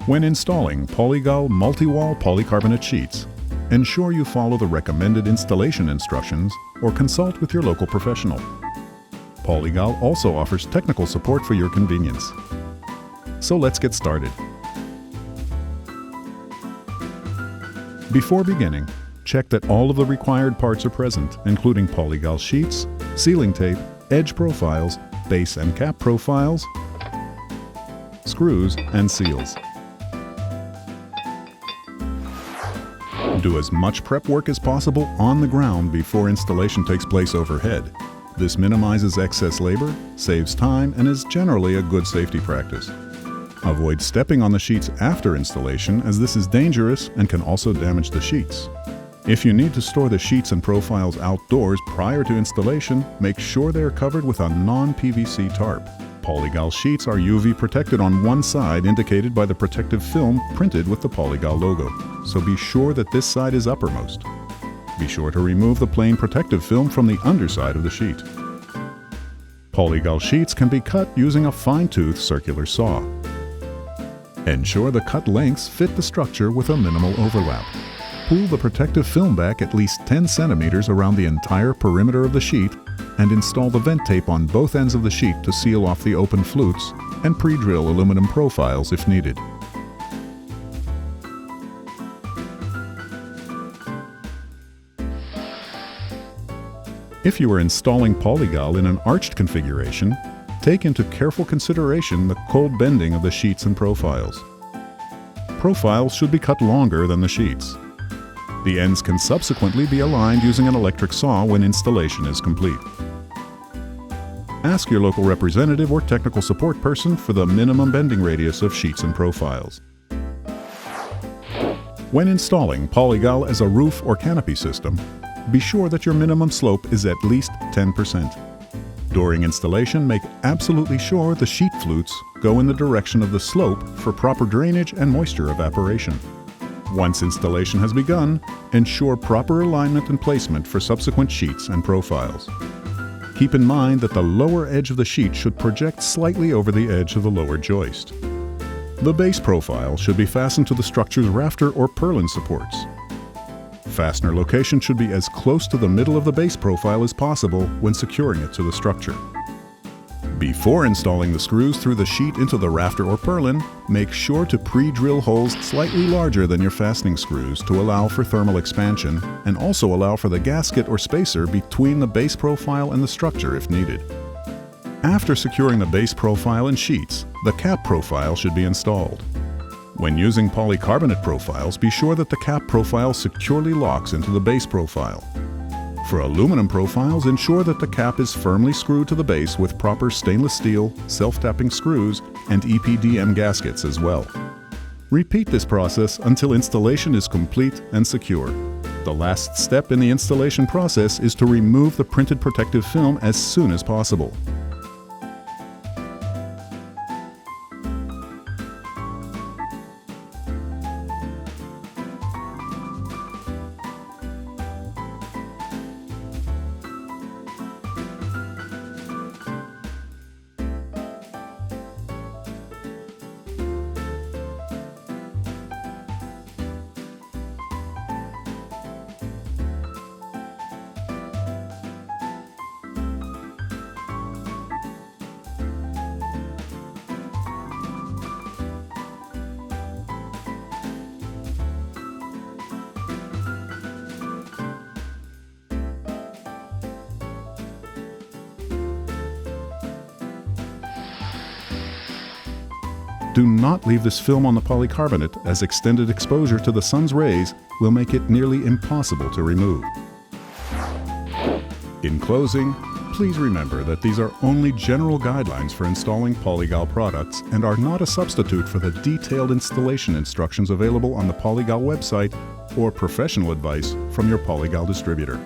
When installing Polygal multi-wall polycarbonate sheets, ensure you follow the recommended installation instructions or consult with your local professional. Polygal also offers technical support for your convenience. So let's get started. Before beginning, check that all of the required parts are present, including Polygal sheets, sealing tape, edge profiles, base and cap profiles, screws, and seals. Do as much prep work as possible on the ground before installation takes place overhead. This minimizes excess labor, saves time, and is generally a good safety practice. Avoid stepping on the sheets after installation, as this is dangerous and can also damage the sheets. If you need to store the sheets and profiles outdoors prior to installation, make sure they are covered with a non-PVC tarp. Polygal sheets are UV protected on one side, indicated by the protective film printed with the Polygal logo, so be sure that this side is uppermost. Be sure to remove the plain protective film from the underside of the sheet. Polygal sheets can be cut using a fine-tooth circular saw. Ensure the cut lengths fit the structure with a minimal overlap. Pull the protective film back at least 10 centimeters around the entire perimeter of the sheet and install the vent tape on both ends of the sheet to seal off the open flutes and pre-drill aluminum profiles if needed. If you are installing Polygal in an arched configuration, take into careful consideration the cold bending of the sheets and profiles. Profiles should be cut longer than the sheets. The ends can subsequently be aligned using an electric saw when installation is complete. Ask your local representative or technical support person for the minimum bending radius of sheets and profiles. When installing Polygal as a roof or canopy system, be sure that your minimum slope is at least 10%. During installation, make absolutely sure the sheet flutes go in the direction of the slope for proper drainage and moisture evaporation. Once installation has begun, ensure proper alignment and placement for subsequent sheets and profiles. Keep in mind that the lower edge of the sheet should project slightly over the edge of the lower joist. The base profile should be fastened to the structure's rafter or purlin supports. Fastener location should be as close to the middle of the base profile as possible when securing it to the structure. Before installing the screws through the sheet into the rafter or purlin, make sure to pre-drill holes slightly larger than your fastening screws to allow for thermal expansion and also allow for the gasket or spacer between the base profile and the structure if needed. After securing the base profile and sheets, the cap profile should be installed. When using polycarbonate profiles, be sure that the cap profile securely locks into the base profile. For aluminum profiles, ensure that the cap is firmly screwed to the base with proper stainless steel, self-tapping screws, and EPDM gaskets as well. Repeat this process until installation is complete and secure. The last step in the installation process is to remove the printed protective film as soon as possible. Do not leave this film on the polycarbonate, as extended exposure to the sun's rays will make it nearly impossible to remove. In closing, please remember that these are only general guidelines for installing Polygal products and are not a substitute for the detailed installation instructions available on the Polygal website or professional advice from your Polygal distributor.